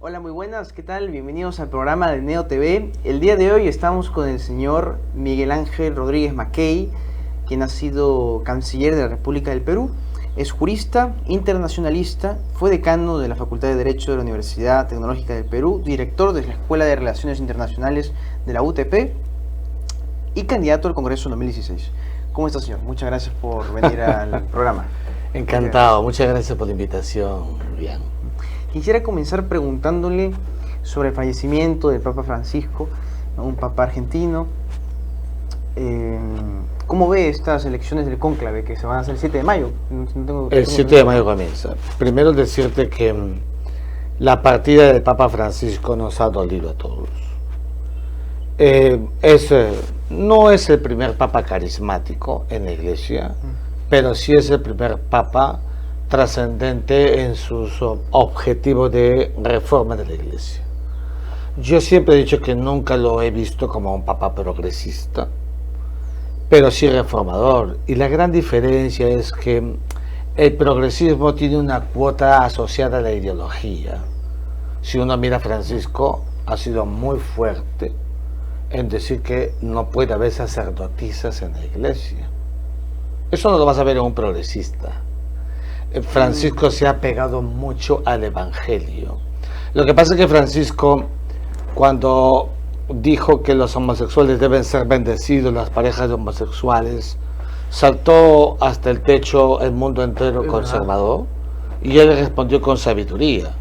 Hola, muy buenas, ¿qué tal? Bienvenidos al programa de Neo TV. El día de hoy estamos con el señor Miguel Ángel Rodríguez Mackey, quien ha sido canciller de la República del Perú. Es jurista, internacionalista, fue decano de la Facultad de Derecho de la Universidad Tecnológica del Perú, director de la Escuela de Relaciones Internacionales de la UTP y candidato al Congreso 2016. ¿Cómo está, señor? Muchas gracias por venir al programa. Encantado, muchas gracias por la invitación, Julián. Quisiera comenzar preguntándole sobre el fallecimiento del Papa Francisco, un papa argentino. ¿Cómo ve estas elecciones del cónclave que se van a hacer el 7 de mayo? El 7 de mayo comienza. Primero decirte que la partida del Papa Francisco nos ha dolido a todos. No es el primer papa carismático en la Iglesia, pero sí es el primer papa trascendente en sus objetivos de reforma de la Iglesia. Yo siempre he dicho que nunca lo he visto como un papa progresista, pero sí reformador. Y la gran diferencia es que el progresismo tiene una cuota asociada a la ideología. Si uno mira a Francisco, ha sido muy fuerte en decir que no puede haber sacerdotisas en la Iglesia. Eso no lo vas a ver en un progresista. Francisco se ha pegado mucho al Evangelio. Lo que pasa es que Francisco, cuando dijo que los homosexuales deben ser bendecidos, las parejas de homosexuales, saltó hasta el techo el mundo entero conservador, y él respondió con sabiduría: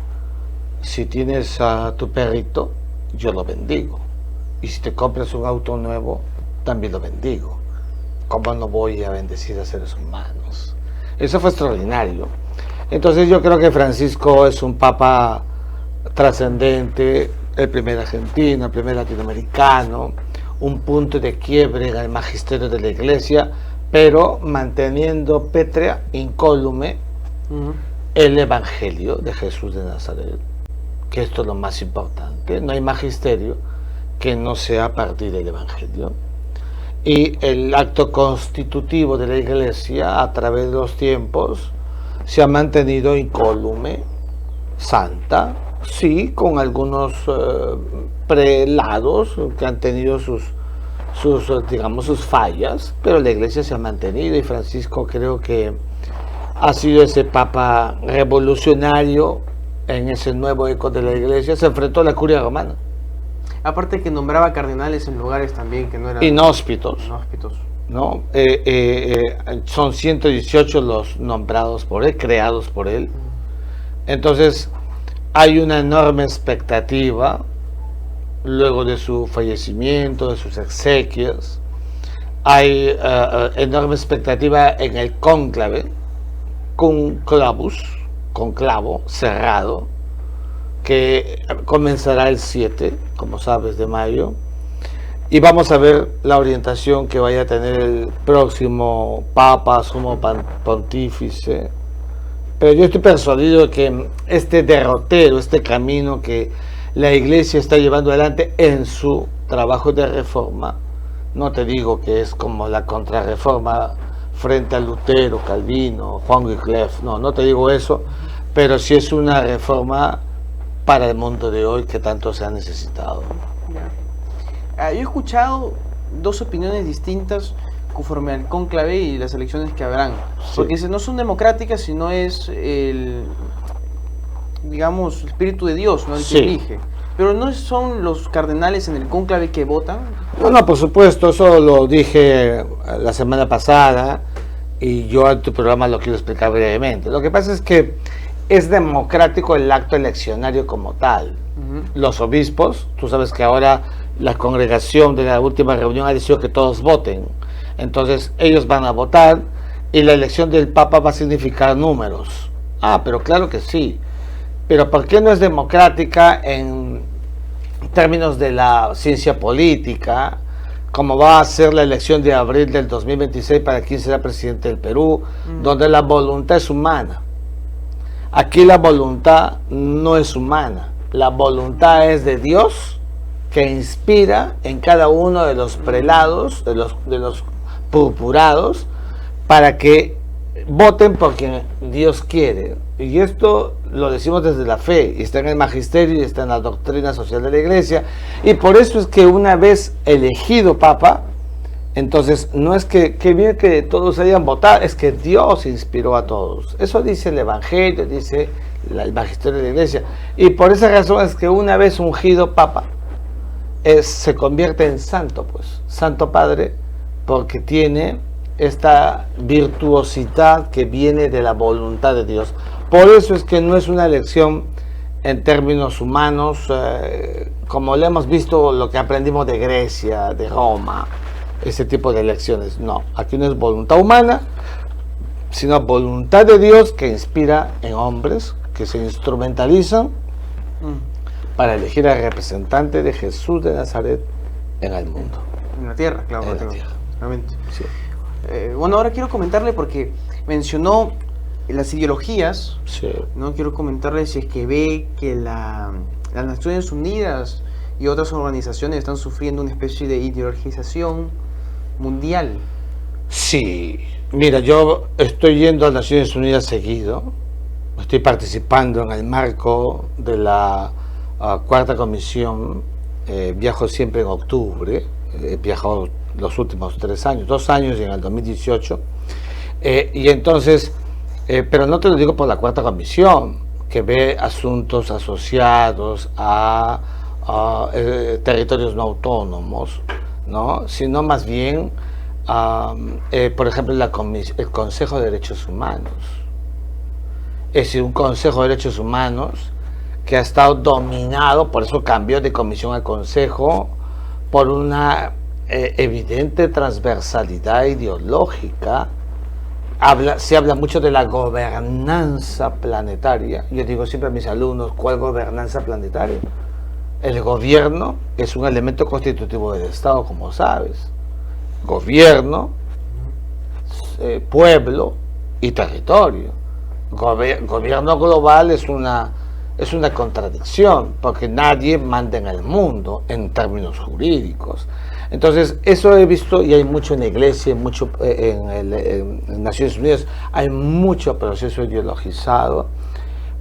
si tienes a tu perrito, yo lo bendigo, y si te compras un auto nuevo, también lo bendigo. ¿Cómo no voy a bendecir a seres humanos? Eso fue extraordinario. Entonces yo creo que Francisco es un papa trascendente, el primer argentino, el primer latinoamericano, un punto de quiebre en el magisterio de la Iglesia, pero manteniendo pétrea, incólume, el Evangelio de Jesús de Nazaret, que esto es lo más importante. No hay magisterio que no sea a partir del Evangelio. Y el acto constitutivo de la Iglesia a través de los tiempos se ha mantenido incólume, santa, sí, con algunos prelados que han tenido sus fallas, pero la Iglesia se ha mantenido, y Francisco creo que ha sido ese papa revolucionario en ese nuevo eco de la Iglesia. Se enfrentó a la curia romana. Aparte que nombraba cardenales en lugares también que no eran inhóspitos. ¿No? Son 118 los nombrados por él, creados por él. Entonces hay una enorme expectativa luego de su fallecimiento, de sus exequias. Hay enorme expectativa en el cónclave, conclavo cerrado, que comenzará el 7, como sabes, de mayo, y vamos a ver la orientación que vaya a tener el próximo Papa, sumo pontífice. Pero yo estoy persuadido de que este derrotero, este camino que la Iglesia está llevando adelante en su trabajo de reforma, no te digo que es como la contrarreforma frente a Lutero, Calvino, Juan Wycliffe, no te digo eso, pero sí es una reforma para el mundo de hoy que tanto se ha necesitado. Yo he escuchado dos opiniones distintas conforme al cónclave y las elecciones que habrán, porque no son democráticas, sino es el espíritu de Dios, ¿no? El que elige. Pero no son los cardenales en el cónclave que votan. No, por supuesto, eso lo dije la semana pasada, y yo en tu programa lo quiero explicar brevemente. Lo que pasa es que es democrático el acto eleccionario como tal. Los obispos, tú sabes que ahora la congregación de la última reunión ha decidido que todos voten. Entonces ellos van a votar, y la elección del Papa va a significar números. Pero claro que sí. Pero ¿por qué no es democrática en términos de la ciencia política, como va a ser la elección de abril del 2026 para quién será presidente del Perú, donde la voluntad es humana? Aquí la voluntad no es humana, la voluntad es de Dios, que inspira en cada uno de los prelados, de los purpurados, para que voten por quien Dios quiere. Y esto lo decimos desde la fe, y está en el magisterio y está en la doctrina social de la Iglesia, y por eso es que una vez elegido Papa, entonces no es que bien que todos hayan votado, es que Dios inspiró a todos. Eso dice el Evangelio, dice el magisterio de la Iglesia, y por esa razón es que una vez ungido Papa, se convierte en santo, pues, Santo Padre, porque tiene esta virtuosidad que viene de la voluntad de Dios. Por eso es que no es una elección en términos humanos, como lo hemos visto, lo que aprendimos de Grecia, de Roma, ese tipo de elecciones. No, aquí no es voluntad humana, sino voluntad de Dios que inspira en hombres que se instrumentalizan para elegir al representante de Jesús de Nazaret en el mundo. En la tierra, claro. En la tierra. Realmente. Sí. Bueno, ahora quiero comentarle porque mencionó las ideologías, Sí. ¿no? Quiero comentarle si es que ve que las Naciones Unidas y otras organizaciones están sufriendo una especie de ideologización mundial. Sí, mira, yo estoy yendo a Naciones Unidas seguido, estoy participando en el marco de la cuarta comisión, viajo siempre en octubre, he viajado los últimos 3 años, 2 años y en el 2018, y entonces, pero no te lo digo por la cuarta comisión, que ve asuntos asociados a territorios no autónomos, ¿no? Sino más bien, por ejemplo, el Consejo de Derechos Humanos. Es decir, un Consejo de Derechos Humanos que ha estado dominado, por eso cambió de comisión a consejo, por una evidente transversalidad ideológica. Se habla mucho de la gobernanza planetaria. Yo digo siempre a mis alumnos, ¿cuál gobernanza planetaria? El gobierno es un elemento constitutivo del Estado, como sabes. Gobierno, pueblo y territorio. Gobierno global es una contradicción, porque nadie manda en el mundo en términos jurídicos. Entonces, eso he visto, y hay mucho en la Iglesia, mucho en Naciones Unidas, hay mucho proceso ideologizado.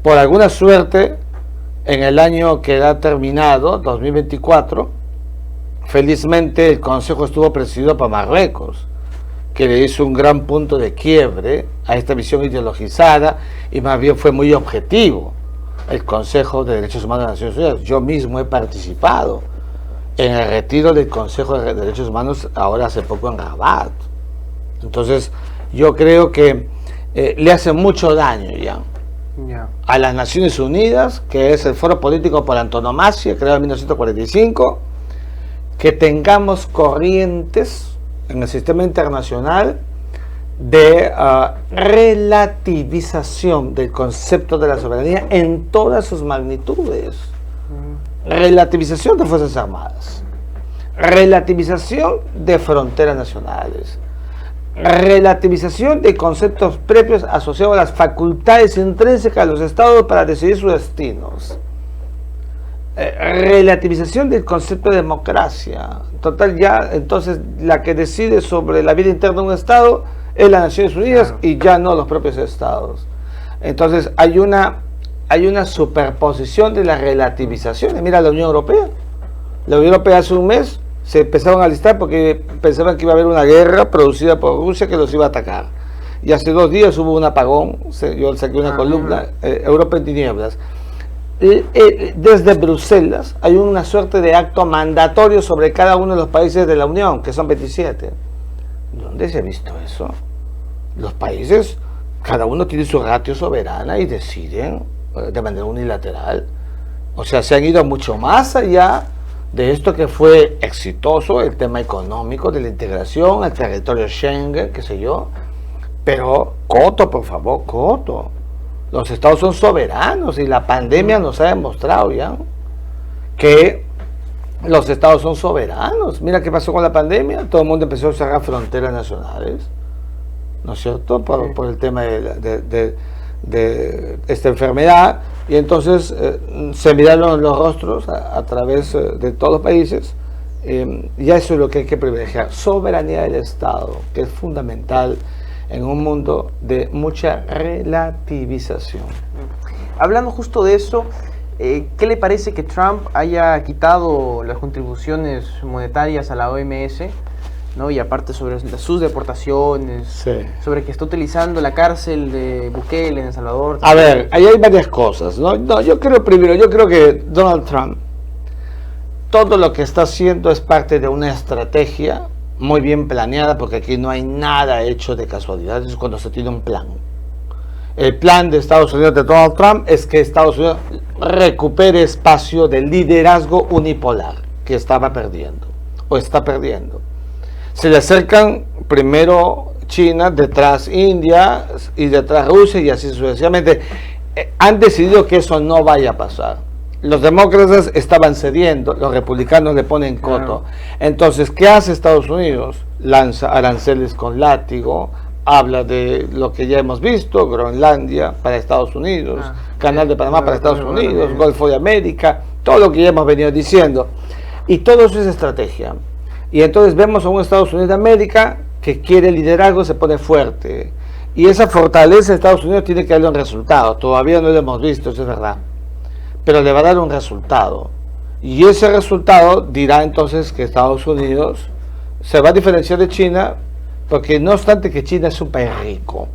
Por alguna suerte, en el año que ha terminado, 2024, felizmente el Consejo estuvo presidido por Marruecos, que le hizo un gran punto de quiebre a esta visión ideologizada, y más bien fue muy objetivo el Consejo de Derechos Humanos de Naciones Unidas. Yo mismo he participado en el retiro del Consejo de Derechos Humanos ahora hace poco en Rabat. Entonces yo creo que le hace mucho daño ya a las Naciones Unidas, que es el foro político por antonomasia, creado en 1945, que tengamos corrientes en el sistema internacional de relativización del concepto de la soberanía en todas sus magnitudes. Relativización de Fuerzas Armadas, relativización de fronteras nacionales, relativización de conceptos propios asociados a las facultades intrínsecas de los estados para decidir sus destinos, relativización del concepto de democracia. Total, ya entonces la que decide sobre la vida interna de un estado es las Naciones Unidas, claro, y ya no los propios estados. Entonces hay una superposición de las relativizaciones. Mira la Unión Europea. La Unión Europea hace un mes se empezaron a alistar porque pensaban que iba a haber una guerra producida por Rusia que los iba a atacar. Y hace 2 días hubo un apagón, yo saqué una columna, Europa en tinieblas. Desde Bruselas hay una suerte de acto mandatorio sobre cada uno de los países de la Unión, que son 27. ¿Dónde se ha visto eso? Los países, cada uno tiene su ratio soberana y deciden de manera unilateral. O sea, se han ido mucho más allá de esto que fue exitoso, el tema económico de la integración, el territorio Schengen, qué sé yo. Pero, coto, por favor, coto. Los estados son soberanos y la pandemia nos ha demostrado ya que los estados son soberanos. Mira qué pasó con la pandemia. Todo el mundo empezó a cerrar fronteras nacionales, ¿no es cierto? Por el tema de esta enfermedad. Y entonces se miraron los rostros a través de todos los países. Y eso es lo que hay que privilegiar. Soberanía del Estado, que es fundamental en un mundo de mucha relativización. Hablando justo de eso, ¿qué le parece que Trump haya quitado las contribuciones monetarias a la OMS? ¿No? Y aparte sobre sus deportaciones, Sí. sobre que está utilizando la cárcel de Bukele en El Salvador. A ver, ahí hay varias cosas, ¿no? No, yo creo que Donald Trump, todo lo que está haciendo es parte de una estrategia muy bien planeada, porque aquí no hay nada hecho de casualidad, es cuando se tiene un plan. El plan de Estados Unidos de Donald Trump es que Estados Unidos recupere espacio de liderazgo unipolar que estaba perdiendo, o está perdiendo. Se le acercan primero China, detrás India y detrás Rusia y así sucesivamente. Han decidido que eso no vaya a pasar. Los demócratas estaban cediendo, los republicanos le ponen coto. Entonces, ¿qué hace Estados Unidos? Lanza aranceles con látigo, habla de lo que ya hemos visto, Groenlandia para Estados Unidos, Canal de Panamá para Estados Unidos, Golfo de América, todo lo que ya hemos venido diciendo. Y todo eso es estrategia. Y entonces vemos a un Estados Unidos de América que quiere liderazgo, se pone fuerte. Y esa fortaleza de Estados Unidos tiene que darle un resultado. Todavía no lo hemos visto, eso es verdad. Pero le va a dar un resultado. Y ese resultado dirá entonces que Estados Unidos se va a diferenciar de China, porque no obstante que China es un país rico,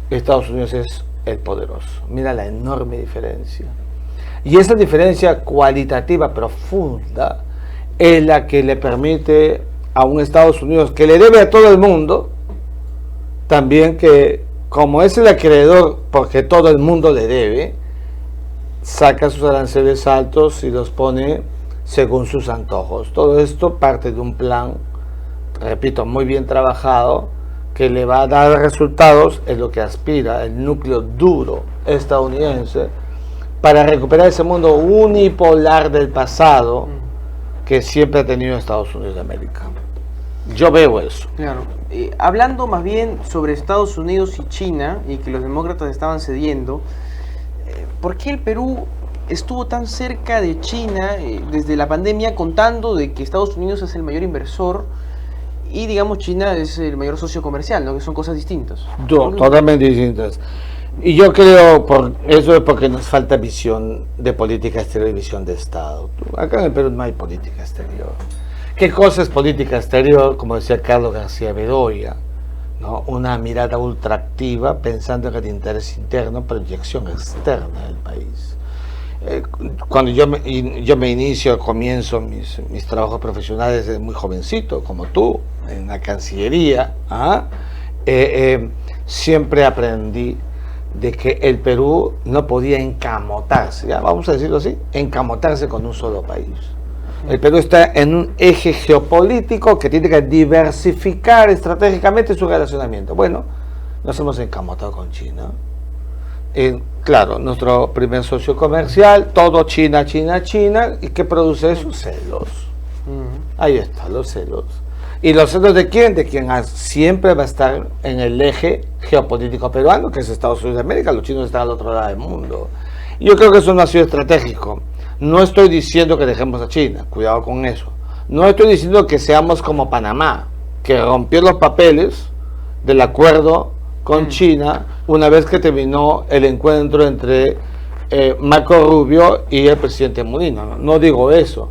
Estados Unidos es el poderoso. Mira la enorme diferencia. Y esa diferencia cualitativa profunda es la que le permite a un Estados Unidos que le debe a todo el mundo, también que, como es el acreedor porque todo el mundo le debe, saca sus aranceles altos y los pone según sus antojos. Todo esto parte de un plan, repito, muy bien trabajado, que le va a dar resultados, es lo que aspira el núcleo duro estadounidense, para recuperar ese mundo unipolar del pasado que siempre ha tenido Estados Unidos de América. Yo veo eso. Claro. Hablando más bien sobre Estados Unidos y China, y que los demócratas estaban cediendo, ¿por qué el Perú estuvo tan cerca de China desde la pandemia, contando de que Estados Unidos es el mayor inversor y, digamos, China es el mayor socio comercial, ¿no? Que son cosas distintas? Totalmente distintas. Y yo creo por eso es porque nos falta visión de política exterior y visión de Estado. Acá en el Perú no hay política exterior. ¿Qué cosa es política exterior? Como decía Carlos García Bedoya, ¿no? Una mirada ultraactiva pensando en el interés interno, proyección externa del país. Cuando yo me inicio, comienzo mis trabajos profesionales desde muy jovencito, como tú, en la Cancillería, siempre aprendí de que el Perú no podía encamotarse, ya vamos a decirlo así, encamotarse con un solo país. El Perú está en un eje geopolítico que tiene que diversificar estratégicamente su relacionamiento. Bueno, nos hemos encamotado con China. Claro, nuestro primer socio comercial, todo China, China, China, ¿y qué produce eso? Celos. Ahí está, los celos. ¿Y los celos de quién? De quien siempre va a estar en el eje geopolítico peruano, que es Estados Unidos de América. Los chinos están al otro lado del mundo. Y yo creo que eso no ha sido estratégico. No estoy diciendo que dejemos a China, cuidado con eso. No estoy diciendo que seamos como Panamá, que rompió los papeles del acuerdo con China una vez que terminó el encuentro entre Marco Rubio y el presidente Mulino. No digo eso,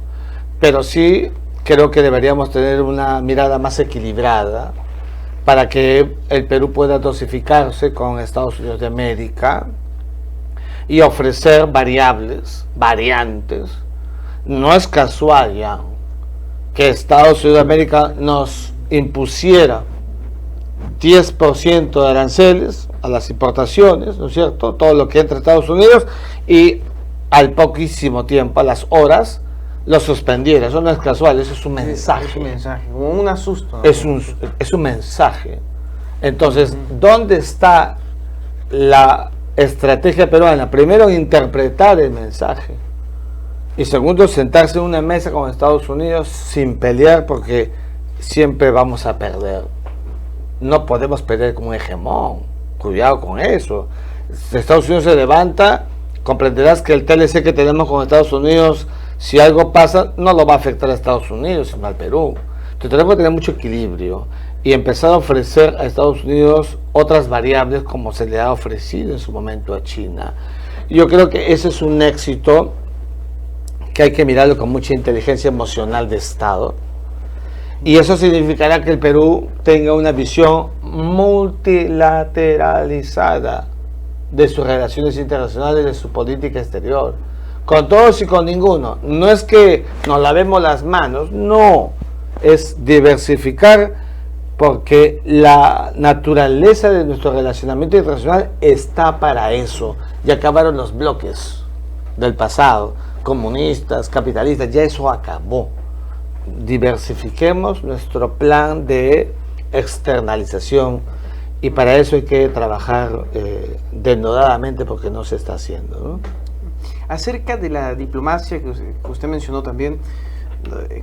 pero sí creo que deberíamos tener una mirada más equilibrada para que el Perú pueda dosificarse con Estados Unidos de América y ofrecer variantes. No es casual ya que Estados Unidos de América nos impusiera 10% de aranceles a las importaciones, ¿no es cierto? Todo lo que entra a Estados Unidos, y al poquísimo tiempo, a las horas, lo suspendiera. Eso no es casual, eso es un mensaje. Es un mensaje, como un asusto, ¿no? Es un mensaje. Entonces, ¿dónde está la estrategia peruana? Primero, interpretar el mensaje. Y segundo, sentarse en una mesa con Estados Unidos sin pelear, porque siempre vamos a perder. No podemos perder como un hegemón. Cuidado con eso. Si Estados Unidos se levanta, comprenderás que el TLC que tenemos con Estados Unidos, si algo pasa, no lo va a afectar a Estados Unidos, sino al Perú. Entonces tenemos que tener mucho equilibrio y empezar a ofrecer a Estados Unidos otras variables como se le ha ofrecido en su momento a China. Yo creo que ese es un éxito que hay que mirarlo con mucha inteligencia emocional de Estado. Y eso significará que el Perú tenga una visión multilateralizada de sus relaciones internacionales, de su política exterior, con todos y con ninguno. No es que nos lavemos las manos, no, es diversificar, porque la naturaleza de nuestro relacionamiento internacional está para eso. Ya acabaron los bloques del pasado, comunistas, capitalistas, ya eso acabó. Diversifiquemos nuestro plan de externalización, y para eso hay que trabajar denodadamente, porque no se está haciendo, ¿no? Acerca de la diplomacia que usted mencionó también,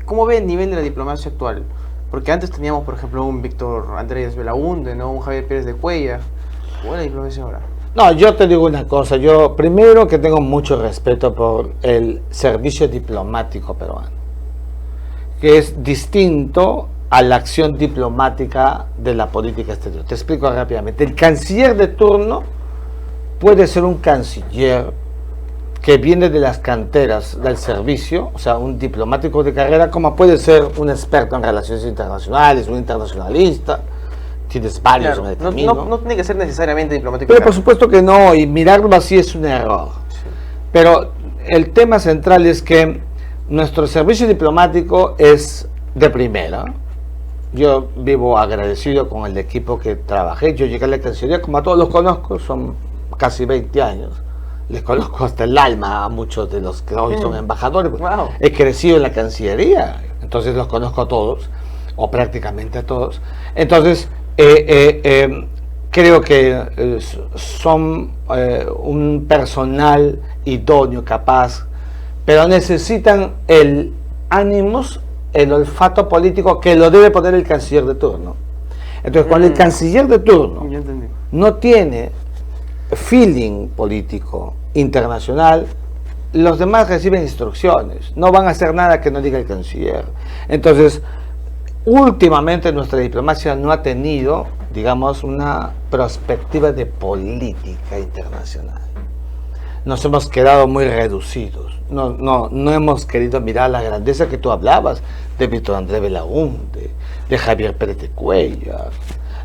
¿cómo ve el nivel de la diplomacia actual? Porque antes teníamos, por ejemplo, un Víctor Andrés Belaúnde, ¿no? Un Javier Pérez de Cuellar. ¿Cómo es la diplomacia ahora? No, yo te digo una cosa. Yo, primero, que tengo mucho respeto por el servicio diplomático peruano, que es distinto a la acción diplomática de la política exterior. Te explico rápidamente. El canciller de turno puede ser un canciller que viene de las canteras del servicio, o sea, un diplomático de carrera, como puede ser un experto en relaciones internacionales, un internacionalista. Tienes varios en el camino. No tiene que ser necesariamente diplomático. Pero por supuesto que no, y mirarlo así es un error. Sí. Pero el tema central es que nuestro servicio diplomático es de primera. Yo vivo agradecido con el equipo que trabajé. Yo llegué a la Cancillería, como a todos los conozco, son casi 20 años. Les conozco hasta el alma a muchos de los que hoy son embajadores. Wow. He crecido en la Cancillería, entonces los conozco a todos, o prácticamente a todos. Entonces, creo que son un personal idóneo, capaz, pero necesitan el ánimos, el olfato político que lo debe poner el canciller de turno. Entonces, cuando el canciller de turno no tiene feeling político internacional, los demás reciben instrucciones, no van a hacer nada que no diga el canciller. Entonces, últimamente nuestra diplomacia no ha tenido, digamos, una perspectiva de política internacional. Nos hemos quedado muy reducidos. No hemos querido mirar la grandeza que tú hablabas de Víctor Andrés Belaúnde, de Javier Pérez de Cuellar,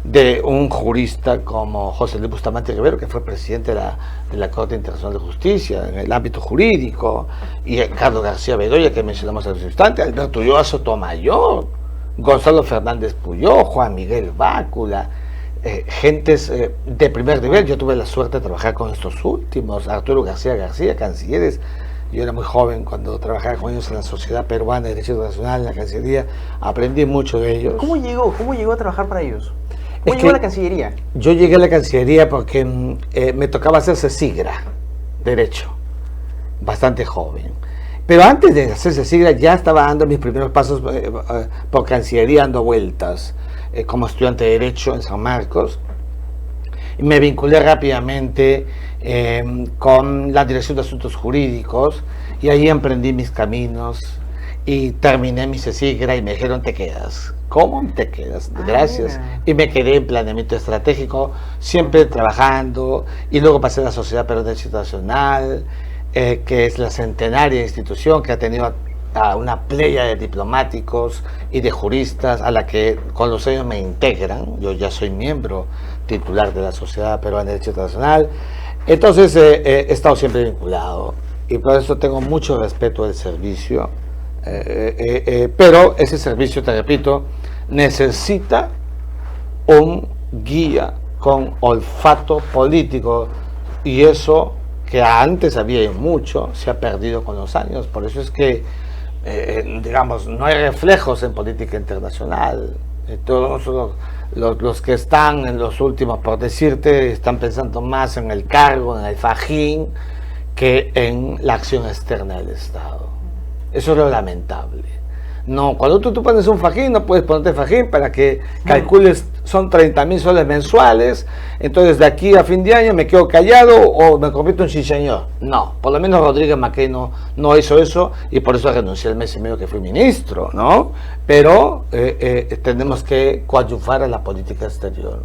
de un jurista como José Luis Bustamante Rivero, que fue presidente de la Corte Internacional de Justicia en el ámbito jurídico, y Ricardo García Bedoya, que mencionamos hace un instante, Alberto Ulloa Sotomayor, Gonzalo Fernández Puyó, Juan Miguel Bácula, gentes de primer nivel. Yo tuve la suerte de trabajar con estos últimos, Arturo García García, cancilleres. Yo era muy joven cuando trabajaba con ellos en la Sociedad Peruana de Derecho Internacional, en la Cancillería. Aprendí mucho de ellos. ¿Cómo llegó a trabajar para ellos? ¿Cómo llegó a la Cancillería? Yo llegué a la Cancillería porque me tocaba hacerse SIGRA, Derecho, bastante joven. Pero antes de hacerse SIGRA ya estaba dando mis primeros pasos por Cancillería, dando vueltas como estudiante de Derecho en San Marcos. Y me vinculé rápidamente con la Dirección de Asuntos Jurídicos, y ahí emprendí mis caminos y terminé mi SIGRA y me dijeron: te quedas. ¿Cómo te quedas? Gracias. Mira. Y me quedé en planeamiento estratégico, siempre trabajando, y luego pasé a la Sociedad Peruana de Derecho Internacional, que es la centenaria institución que ha tenido a una playa de diplomáticos y de juristas a la que con los años me integran. Yo ya soy miembro titular de la Sociedad Peruana de Derecho Internacional. Entonces he estado siempre vinculado, y por eso tengo mucho respeto del servicio, pero ese servicio, te repito, necesita un guía con olfato político, y eso que antes había mucho se ha perdido con los años. Por eso es que digamos, no hay reflejos en política internacional. Todos los que están en los últimos, por decirte, están pensando más en el cargo, en el fajín, que en la acción externa del Estado. Eso es lo lamentable. No, cuando tú pones un fajín, no puedes ponerte fajín para que calcules, son 30.000 soles mensuales, entonces de aquí a fin de año me quedo callado o me convierto en chicheñor. No, por lo menos Rodríguez Mackey no hizo eso, y por eso renuncié el mes y medio que fui ministro, ¿no? Pero tenemos que coadyuvar a la política exterior,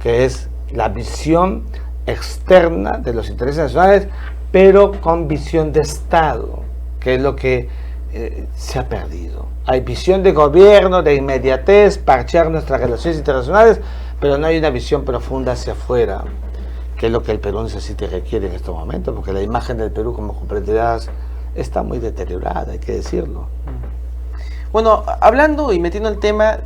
que es la visión externa de los intereses nacionales pero con visión de Estado, que es lo que se ha perdido. Hay visión de gobierno, de inmediatez, parchear nuestras relaciones internacionales, pero no hay una visión profunda hacia afuera, que es lo que el Perú necesita y requiere en estos momentos, porque la imagen del Perú, como comprenderás, está muy deteriorada, hay que decirlo. Bueno, hablando y metiendo el tema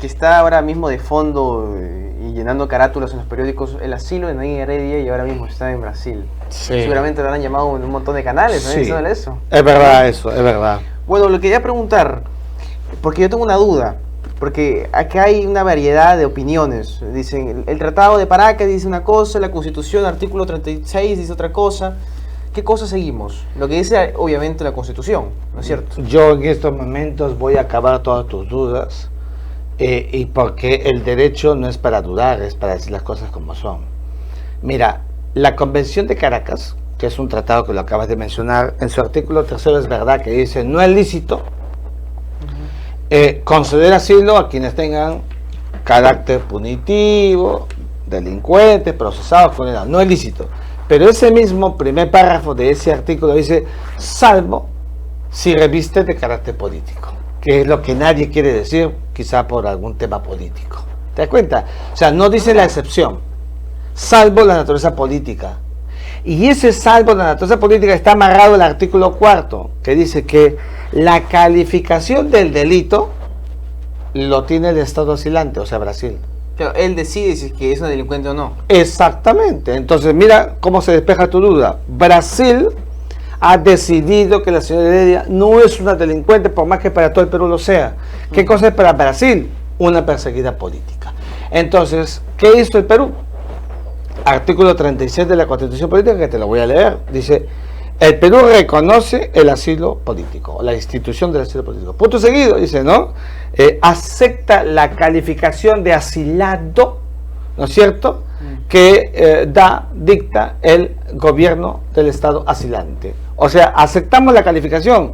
que está ahora mismo de fondo y llenando carátulas en los periódicos, el asilo de Nayib Heredia, y ahora mismo está en Brasil. Sí. Seguramente lo han llamado en un montón de canales, ¿no? Sí. Diciéndole eso. Es verdad eso, es verdad. Bueno, lo quería preguntar, porque yo tengo una duda, porque acá hay una variedad de opiniones. Dicen, el Tratado de Paracas dice una cosa, la Constitución, artículo 36, dice otra cosa. ¿Qué cosa seguimos? Lo que dice, obviamente, la Constitución, ¿no es cierto? Yo en estos momentos voy a acabar todas tus dudas, y porque el derecho no es para dudar, es para decir las cosas como son. Mira, la Convención de Caracas, que es un tratado que lo acabas de mencionar, en su artículo 3 es verdad que dice, no es lícito conceder asilo a quienes tengan carácter punitivo, delincuentes, procesados, condenados. No es lícito. Pero ese mismo primer párrafo de ese artículo dice, salvo si reviste de carácter político, que es lo que nadie quiere decir, quizá por algún tema político. ¿Te das cuenta? O sea, no dice la excepción, salvo la naturaleza política. Y ese salvo la naturaleza política está amarrado al artículo 4, que dice que la calificación del delito lo tiene el Estado asilante, o sea, Brasil. Claro, él decide si es que es un delincuente o no. Exactamente. Entonces, mira cómo se despeja tu duda. Brasil ha decidido que la señora Heredia no es una delincuente, por más que para todo el Perú lo sea. ¿Qué cosa es para Brasil? Una perseguida política. Entonces, ¿qué hizo el Perú? Artículo 36 de la Constitución Política, que te lo voy a leer, dice, el Perú reconoce el asilo político, la institución del asilo político. Punto seguido, dice, ¿no? Acepta la calificación de asilado, ¿no es cierto?, que dicta el gobierno del Estado asilante. O sea, aceptamos la calificación.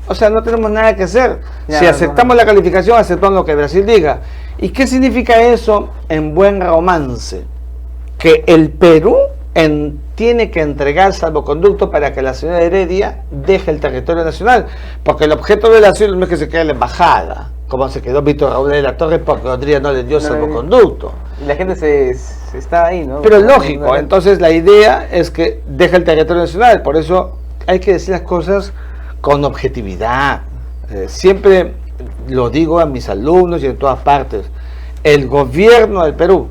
O sea, no tenemos nada que hacer. Ya, si aceptamos la calificación, aceptamos lo que Brasil diga. ¿Y qué significa eso en buen romance? Que el Perú tiene que entregar salvoconducto para que la señora Heredia deje el territorio nacional, porque el objeto del asilo no es que se quede en la embajada, como se quedó Víctor Raúl de la Torre porque Rodríguez no le dio salvoconducto. Y la gente se está ahí, ¿no? Pero es lógico, entonces la idea es que deje el territorio nacional, por eso hay que decir las cosas con objetividad. Siempre lo digo a mis alumnos y en todas partes, el gobierno del Perú,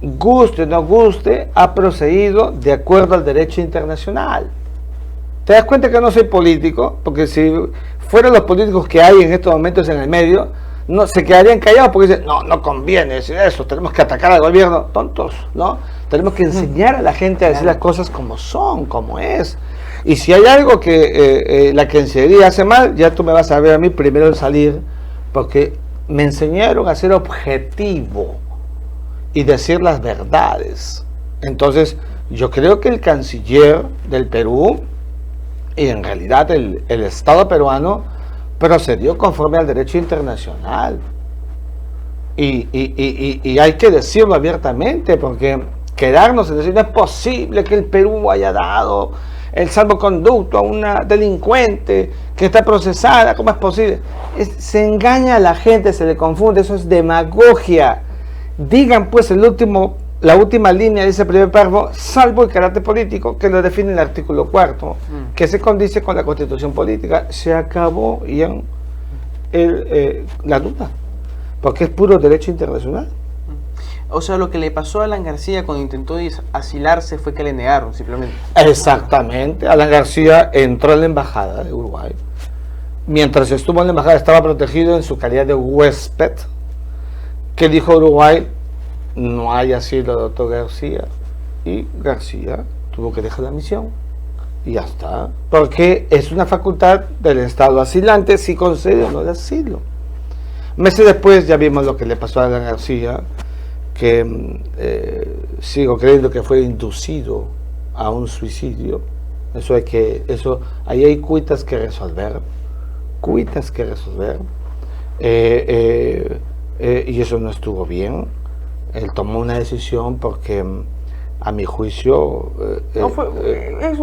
guste o no guste, ha procedido de acuerdo al derecho internacional. ¿Te das cuenta que no soy político? Porque si fueran los políticos que hay en estos momentos en el medio, no se quedarían callados porque dicen, no conviene decir eso, tenemos que atacar al gobierno. Tontos, ¿no? Tenemos que enseñar a la gente a decir las cosas como son, como es. Y si hay algo que la Cancillería hace mal, ya tú me vas a ver a mí primero en salir, porque me enseñaron a ser objetivo y decir las verdades. Entonces, yo creo que el canciller del Perú, y en realidad el Estado peruano, procedió conforme al derecho internacional. Y hay que decirlo abiertamente, porque quedarnos en decir, no es posible que el Perú haya dado el salvoconducto a una delincuente que está procesada, ¿cómo es posible? Se engaña a la gente, se le confunde, eso es demagogia. Digan pues la última línea de ese primer párrafo, salvo el carácter político que lo define el artículo 4, que se condice con la Constitución política. Se acabó ya la duda, porque es puro derecho internacional. O sea, lo que le pasó a Alan García cuando intentó asilarse fue que le negaron, simplemente. Exactamente. Alan García entró en la embajada de Uruguay. Mientras estuvo en la embajada estaba protegido en su calidad de huésped. ¿Qué dijo Uruguay? No hay asilo, doctor García. Y García tuvo que dejar la misión. Y ya está. Porque es una facultad del Estado asilante si concede o no el asilo. Meses después ya vimos lo que le pasó a Alan García, que sigo creyendo que fue inducido a un suicidio. Ahí hay cuitas que resolver. Y eso no estuvo bien. Él tomó una decisión porque a mi juicio, No,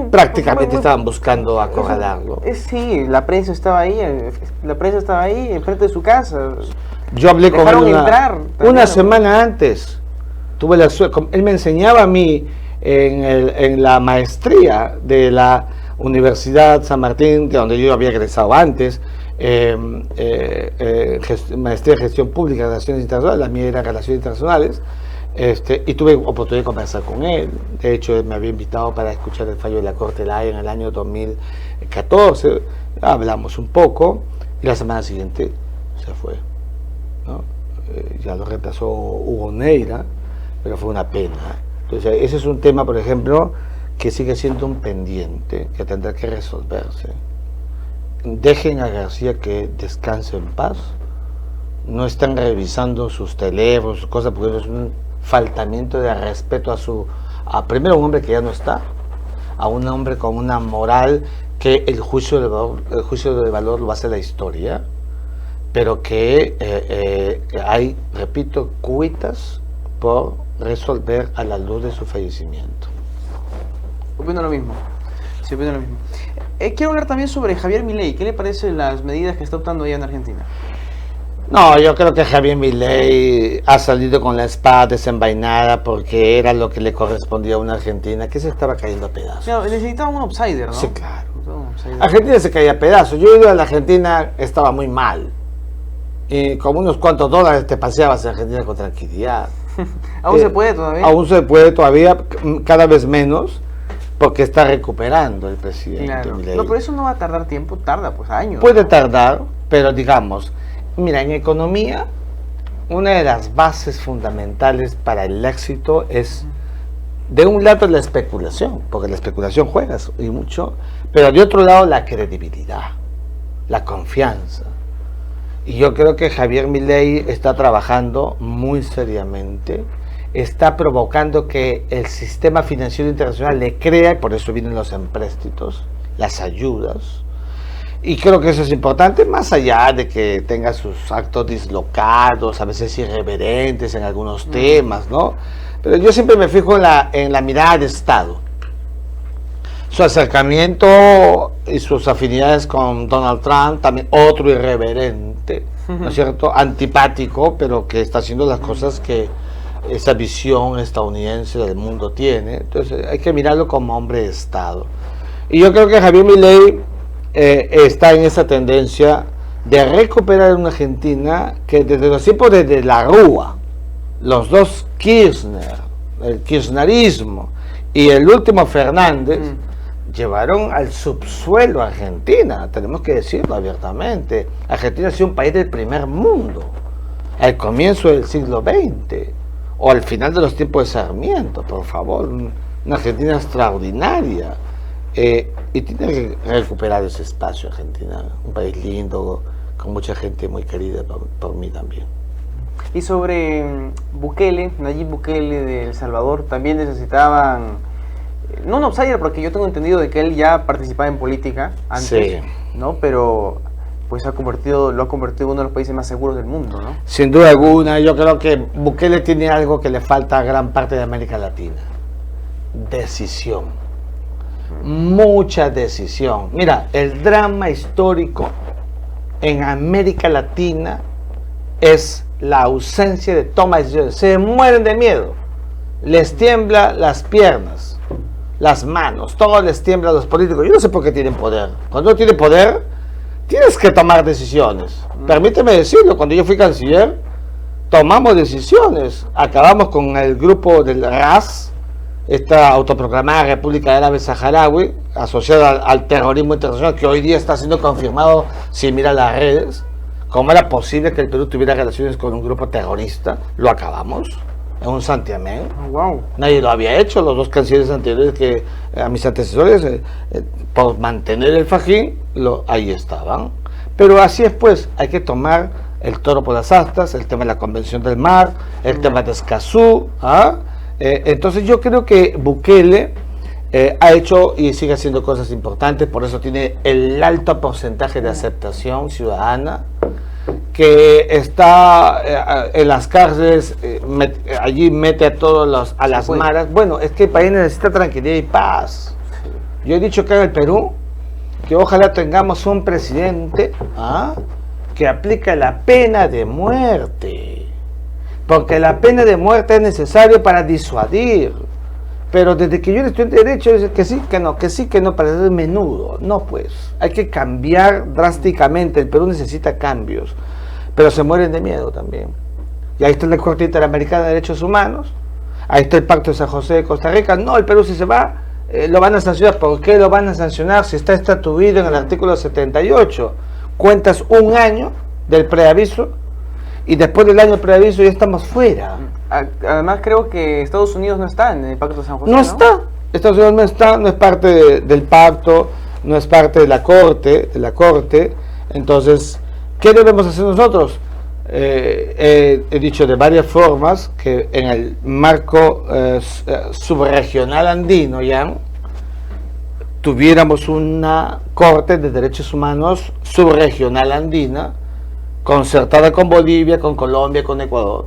prácticamente estaban buscando acorralarlo. Sí, la prensa estaba ahí, enfrente de su casa. Yo hablé con él Dejaron entrar una también. semana antes. Tuve la suerte, él me enseñaba a mí en la maestría de la Universidad San Martín, de donde yo había egresado antes, maestría de gestión pública, relaciones internacionales, la mía era relaciones internacionales, y tuve oportunidad de conversar con él. De hecho, él me había invitado para escuchar el fallo de la Corte de La Haya en el año 2014. Hablamos un poco y la semana siguiente se fue, ¿no? Ya lo reemplazó Hugo Neira, pero fue una pena. Entonces, ese es un tema, por ejemplo, que sigue siendo un pendiente que tendrá que resolverse. Dejen a García que descanse en paz. No están revisando sus teléfonos, sus cosas, porque eso es un faltamiento de respeto a primero un hombre que ya no está, a un hombre con una moral que el juicio de valor lo hace la historia, pero que hay, repito, cuitas por resolver a la luz de su fallecimiento. Opino lo mismo. Sí, opino lo mismo. Quiero hablar también sobre Javier Milei. ¿Qué le parecen las medidas que está optando allá en Argentina? No, yo creo que Javier Milei ha salido con la espada desenvainada porque era lo que le correspondía a una Argentina que se estaba cayendo a pedazos. Claro, necesitaba un outsider, ¿no? Sí, claro. Un outsider. Argentina se caía a pedazos. Yo he ido a la Argentina, estaba muy mal. Y con unos cuantos dólares te paseabas en Argentina con tranquilidad. ¿Aún se puede todavía? Aún se puede todavía, cada vez menos, porque está recuperando el presidente Claro. Milei. No, pero eso no va a tardar tiempo, tarda pues años. Puede tardar, pero digamos, mira, en economía, una de las bases fundamentales para el éxito es, de un lado, la especulación, porque la especulación juega y mucho, pero de otro lado, la credibilidad, la confianza. Y yo creo que Javier Milei está trabajando muy seriamente, está provocando que el sistema financiero internacional le crea, y por eso vienen los empréstitos, las ayudas. Y creo que eso es importante, más allá de que tenga sus actos dislocados, a veces irreverentes en algunos temas, ¿no? Pero yo siempre me fijo en la mirada de Estado. Su acercamiento y sus afinidades con Donald Trump, también otro irreverente, ¿no es cierto? Antipático, pero que está haciendo las cosas que esa visión estadounidense del mundo tiene. Entonces hay que mirarlo como hombre de Estado. Y yo creo que Javier Milei está en esa tendencia de recuperar una Argentina que desde los tiempos de la Rúa, los dos Kirchner, el kirchnerismo y el último Fernández, llevaron al subsuelo a Argentina, tenemos que decirlo abiertamente. Argentina ha sido un país del primer mundo, al comienzo del siglo XX, o al final de los tiempos de Sarmiento, por favor, una Argentina extraordinaria. Y tiene que recuperar ese espacio Argentina, un país lindo, con mucha gente muy querida por mí también. Y sobre Bukele, Nayib Bukele de El Salvador, también necesitaban, no un outsider, porque yo tengo entendido de que él ya participaba en política antes, Sí. ¿no? Pero pues lo ha convertido en uno de los países más seguros del mundo, ¿no? Sin duda alguna, yo creo que Bukele tiene algo que le falta a gran parte de América Latina: decisión. Mucha decisión. Mira, el drama histórico en América Latina es la ausencia de toma de decisiones. Se mueren de miedo, les tiembla las piernas, las manos, todo les tiembla a los políticos. Yo no sé por qué tienen poder. Cuando uno tiene poder, tienes que tomar decisiones. Permíteme decirlo, cuando yo fui canciller, tomamos decisiones. Acabamos con el grupo del RAS, esta autoproclamada República Árabe Saharaui, asociada al terrorismo internacional, que hoy día está siendo confirmado si mira las redes. ¿Cómo era posible que el Perú tuviera relaciones con un grupo terrorista? Lo acabamos en un santiamén. Wow. Nadie lo había hecho, los dos cancilleres anteriores que a mis antecesores, por mantener el fajín, ahí estaban. Pero así es, pues, hay que tomar el toro por las astas, el tema de la Convención del Mar, el tema de Escazú, ¿ah? Entonces yo creo que Bukele ha hecho y sigue haciendo cosas importantes, por eso tiene el alto porcentaje de aceptación ciudadana, que está en las cárceles, allí mete a todos a las maras. Bueno, es que el país necesita tranquilidad y paz. Yo he dicho que en el Perú, que ojalá tengamos un presidente que aplique la pena de muerte, porque la pena de muerte es necesaria para disuadir. Pero desde que yo le estudiante de Derecho, dice que sí, que no, para ser menudo. No, pues, hay que cambiar drásticamente. El Perú necesita cambios, pero se mueren de miedo también. Y ahí está la Corte Interamericana de Derechos Humanos, ahí está el Pacto de San José de Costa Rica. No, el Perú si se va, lo van a sancionar. ¿Por qué lo van a sancionar si está estatuido en el artículo 78? Cuentas un año del preaviso y después del año del preaviso ya estamos fuera. Además creo que Estados Unidos no está en el Pacto de San José. No está, Estados Unidos no está, no es parte del pacto, no es parte de la corte, Entonces, ¿qué debemos hacer nosotros? He dicho de varias formas que en el marco subregional andino ya tuviéramos una corte de derechos humanos subregional andina, concertada con Bolivia, con Colombia, con Ecuador,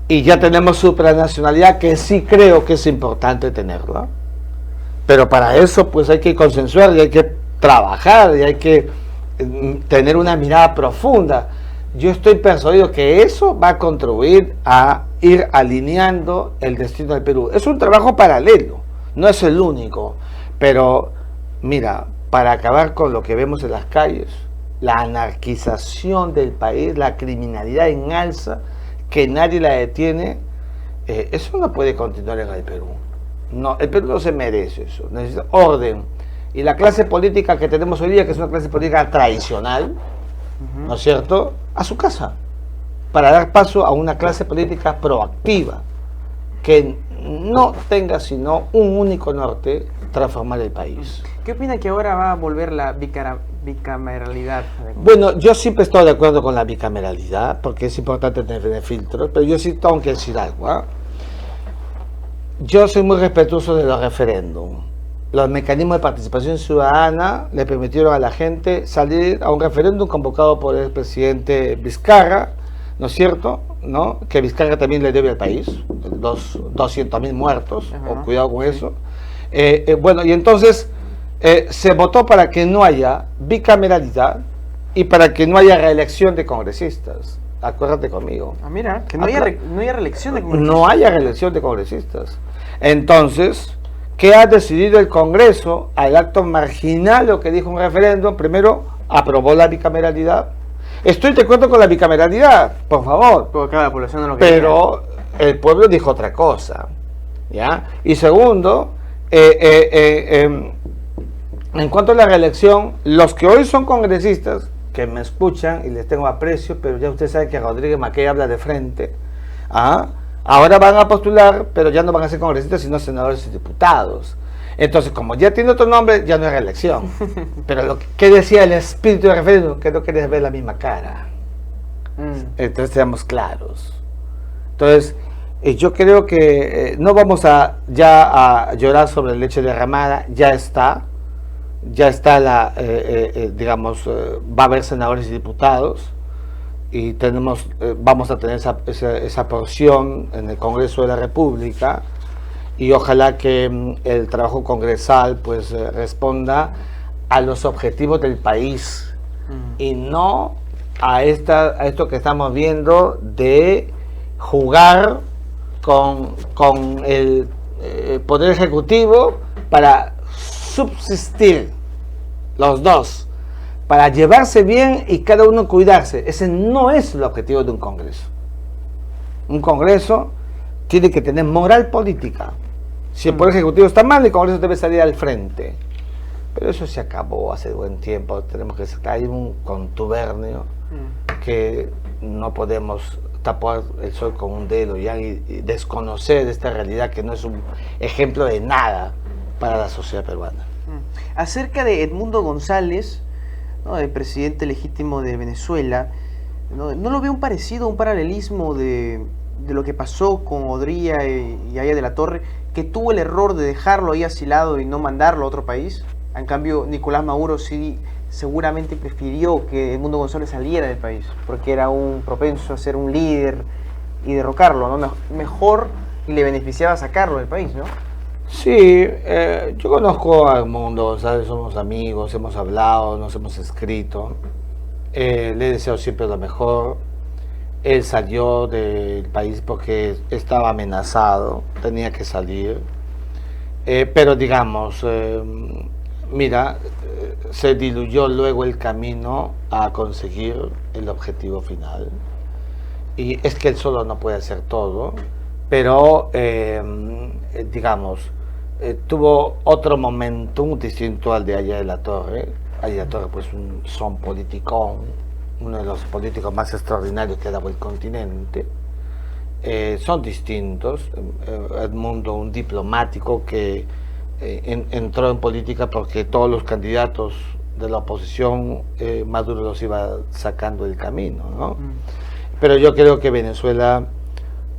y ya tenemos supranacionalidad, que sí creo que es importante tenerla, pero para eso pues hay que consensuar y hay que trabajar y hay que tener una mirada profunda. Yo estoy persuadido que eso va a contribuir a ir alineando el destino del Perú. Es un trabajo paralelo, no es el único, pero mira, para acabar con lo que vemos en las calles, la anarquización del país, la criminalidad en alza, que nadie la detiene, eso no puede continuar en el Perú. No, el Perú no se merece eso, necesita orden. Y la clase política que tenemos hoy día, que es una clase política tradicional, ¿no es cierto?, a su casa, para dar paso a una clase política proactiva, que no tenga sino un único norte: transformar el país. ¿Qué opina que ahora va a volver la bicameralidad? Bueno, yo siempre estoy de acuerdo con la bicameralidad, porque es importante tener filtros, pero yo sí tengo que decir algo. Yo soy muy respetuoso de los referéndums. Los mecanismos de participación ciudadana le permitieron a la gente salir a un referéndum convocado por el presidente Vizcarra, ¿no es cierto?, ¿no?, que Vizcarra también le debe al país, los 200.000 muertos, cuidado con eso. Bueno, y entonces se votó para que no haya bicameralidad y para que no haya reelección de congresistas. Acuérdate conmigo. Mira, que no haya reelección de congresistas. No haya reelección de congresistas. Entonces, ¿qué ha decidido el Congreso? Al acto marginal, lo que dijo un referéndum, primero aprobó la bicameralidad. Estoy de acuerdo con la bicameralidad, por favor. Porque la población no lo quería. Pero el pueblo dijo otra cosa, ¿ya? Y segundo, en cuanto a la reelección, los que hoy son congresistas, que me escuchan y les tengo aprecio, pero ya usted sabe que Rodríguez Mackey habla de frente, ahora van a postular, pero ya no van a ser congresistas, sino senadores y diputados. Entonces, como ya tiene otro nombre, ya no hay reelección. Pero ¿qué decía el espíritu del referéndum? Que no querías ver la misma cara. Entonces, seamos claros. Entonces, yo creo que no vamos a llorar sobre leche derramada. Ya está digamos, va a haber senadores y diputados, y vamos a tener esa porción en el Congreso de la República, y ojalá que el trabajo congresal pues responda a los objetivos del país y no a esto que estamos viendo de jugar con el Poder Ejecutivo para subsistir los dos, para llevarse bien y cada uno cuidarse. Ese no es el objetivo de un Congreso. Un Congreso tiene que tener moral política. Si el Poder Ejecutivo está mal, el Congreso debe salir al frente. Pero eso se acabó hace buen tiempo. Tenemos que sacar, hay un contubernio que no podemos tapar el sol con un dedo y desconocer esta realidad que no es un ejemplo de nada para la sociedad peruana. Acerca de Edmundo González, ¿no?, el presidente legítimo de Venezuela, ¿no lo ve un parecido, un paralelismo de lo que pasó con Odría y Haya de la Torre, que tuvo el error de dejarlo ahí asilado y no mandarlo a otro país? En cambio, Nicolás Maduro sí seguramente prefirió que Edmundo González saliera del país, porque era un propenso a ser un líder y derrocarlo, ¿no? Mejor y le beneficiaba sacarlo del país, ¿no? Sí, yo conozco a Edmundo González, somos amigos, hemos hablado, nos hemos escrito. Le he deseado siempre lo mejor. Él salió del país porque estaba amenazado, tenía que salir. Pero digamos, mira, se diluyó luego el camino a conseguir el objetivo final. Y es que él solo no puede hacer todo, pero digamos, tuvo otro momentum distinto al de Aya de la Torre. Aya de la Torre, pues, son politicón, uno de los políticos más extraordinarios que ha dado el continente. Son distintos. Edmundo, un diplomático que entró en política porque todos los candidatos de la oposición, Maduro los iba sacando del camino, ¿no? Pero yo creo que Venezuela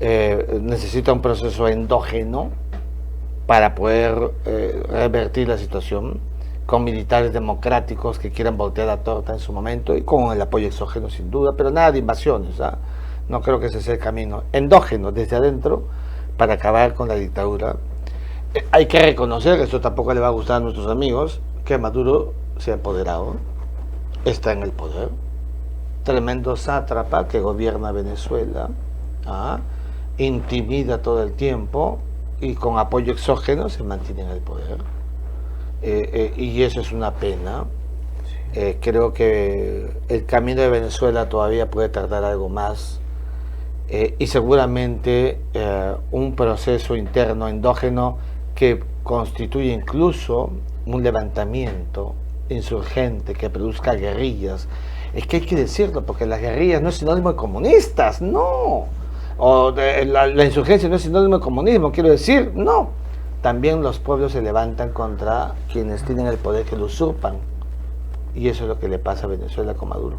necesita un proceso endógeno para poder revertir la situación, con militares democráticos que quieran voltear la torta en su momento y con el apoyo exógeno sin duda, pero nada de invasiones, ¿eh? No creo que ese sea el camino. Endógeno, desde adentro, para acabar con la dictadura. Hay que reconocer, que esto tampoco le va a gustar a nuestros amigos, que Maduro se ha apoderado, está en el poder. Tremendo sátrapa que gobierna Venezuela, intimida todo el tiempo y con apoyo exógeno se mantiene en el poder. Y eso es una pena. Creo que el camino de Venezuela todavía puede tardar algo más, y seguramente un proceso interno endógeno que constituye incluso un levantamiento insurgente que produzca guerrillas. Es que hay que decirlo, porque las guerrillas no es sinónimo de comunistas, no. O la insurgencia no es sinónimo de comunismo, quiero decir, no. También los pueblos se levantan contra quienes tienen el poder, que lo usurpan. Y eso es lo que le pasa a Venezuela con Maduro.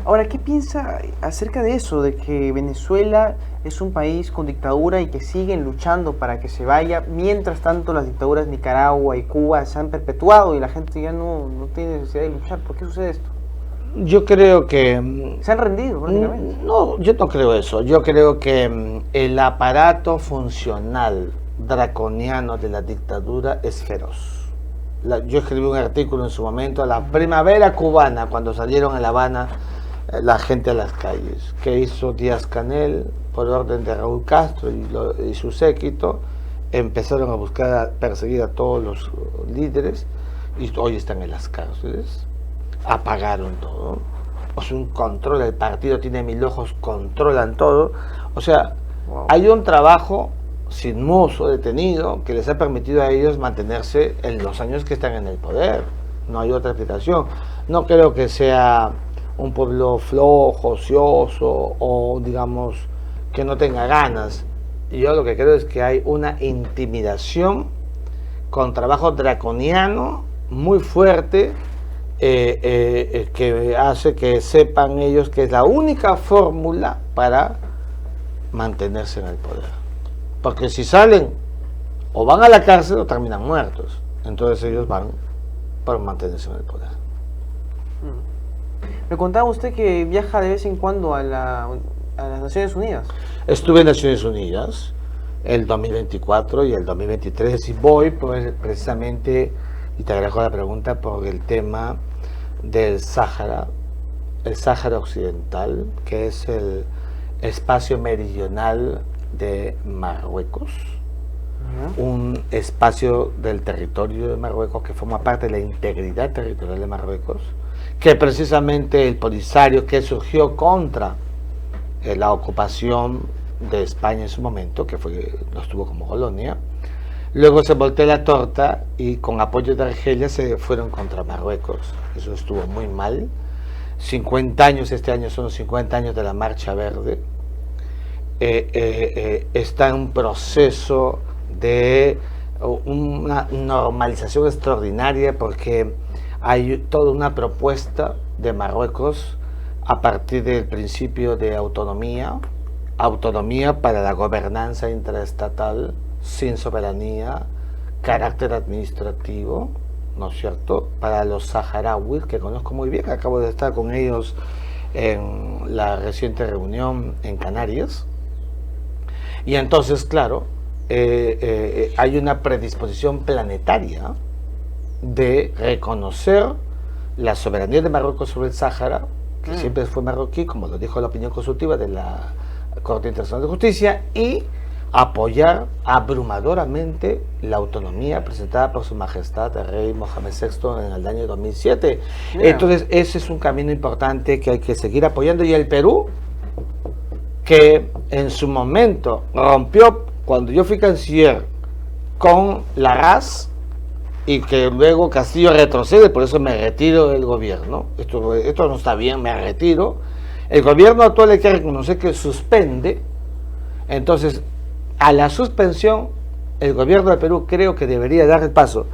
Ahora, ¿qué piensa acerca de eso? De que Venezuela es un país con dictadura y que siguen luchando para que se vaya. Mientras tanto, las dictaduras de Nicaragua y Cuba se han perpetuado y la gente ya no tiene necesidad de luchar. ¿Por qué sucede esto? Yo creo que... ¿Se han rendido prácticamente? No, yo no creo eso. Yo creo que el aparato funcional draconiano de la dictadura es feroz. Yo escribí un artículo en su momento, la primavera cubana, cuando salieron en La Habana la gente a las calles, que hizo Díaz-Canel por orden de Raúl Castro y su séquito. Empezaron a buscar, a perseguir a todos los líderes y hoy están en las cárceles. Apagaron todo. O sea, un control, el partido tiene 1000 ojos, controlan todo. O sea, wow. Hay un trabajo sinuoso, detenido, que les ha permitido a ellos mantenerse en los años que están en el poder. No hay otra explicación. No creo que sea un pueblo flojo, ocioso o, digamos, que no tenga ganas. Yo lo que creo es que hay una intimidación con trabajo draconiano muy fuerte, que hace que sepan ellos que es la única fórmula para mantenerse en el poder. Porque si salen, o van a la cárcel o terminan muertos. Entonces ellos van para mantenerse en el poder. Me contaba usted que viaja de vez en cuando a las Naciones Unidas. Estuve en Naciones Unidas el 2024 y el 2023 y voy pues, precisamente, y te agradezco la pregunta, por el tema del Sáhara, el Sáhara Occidental, que es el espacio meridional de Marruecos, un espacio del territorio de Marruecos que forma parte de la integridad territorial de Marruecos, que precisamente el Polisario, que surgió contra la ocupación de España en su momento, que nos tuvo como colonia, luego se volteó la torta y con apoyo de Argelia se fueron contra Marruecos. Eso estuvo muy mal. 50 años, este año son 50 años de la Marcha Verde. Está en un proceso de una normalización extraordinaria, porque hay toda una propuesta de Marruecos a partir del principio de autonomía para la gobernanza intraestatal, sin soberanía, carácter administrativo, ¿no es cierto?, para los saharauis, que conozco muy bien, acabo de estar con ellos en la reciente reunión en Canarias. Y entonces, claro, hay una predisposición planetaria de reconocer la soberanía de Marruecos sobre el Sáhara, que siempre fue marroquí, como lo dijo la opinión consultiva de la Corte Internacional de Justicia, y apoyar abrumadoramente la autonomía presentada por Su Majestad el Rey Mohamed VI en el año 2007. Mira. Entonces, ese es un camino importante que hay que seguir apoyando. Y el Perú, que en su momento rompió, cuando yo fui canciller, con la RAS, y que luego Castillo retrocede, por eso me retiro del gobierno. Esto no está bien, me retiro. El gobierno actual hay que reconocer que suspende. Entonces, a la suspensión, el gobierno de Perú creo que debería dar el paso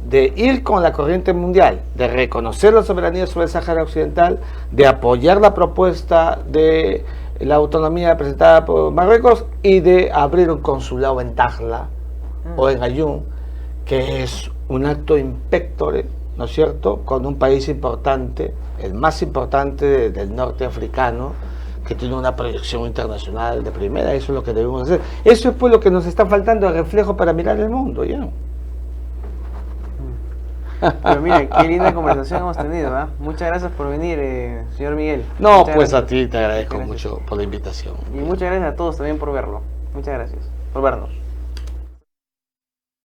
de ir con la corriente mundial, de reconocer la soberanía sobre el Sáhara Occidental, de apoyar la propuesta de la autonomía presentada por Marruecos y de abrir un consulado en Dakhla o en Ayun, que es un acto impectore, ¿no es cierto?, con un país importante, el más importante del norte africano, que tiene una proyección internacional de primera. Eso es lo que debemos hacer. Eso es pues lo que nos está faltando, el reflejo para mirar el mundo, ¿ya? Pero mira, qué linda conversación hemos tenido, ¿eh? Muchas gracias por venir, señor Miguel. No, muchas pues gracias. A ti te agradezco mucho por la invitación. Y muchas gracias a todos también por verlo. Muchas gracias por vernos.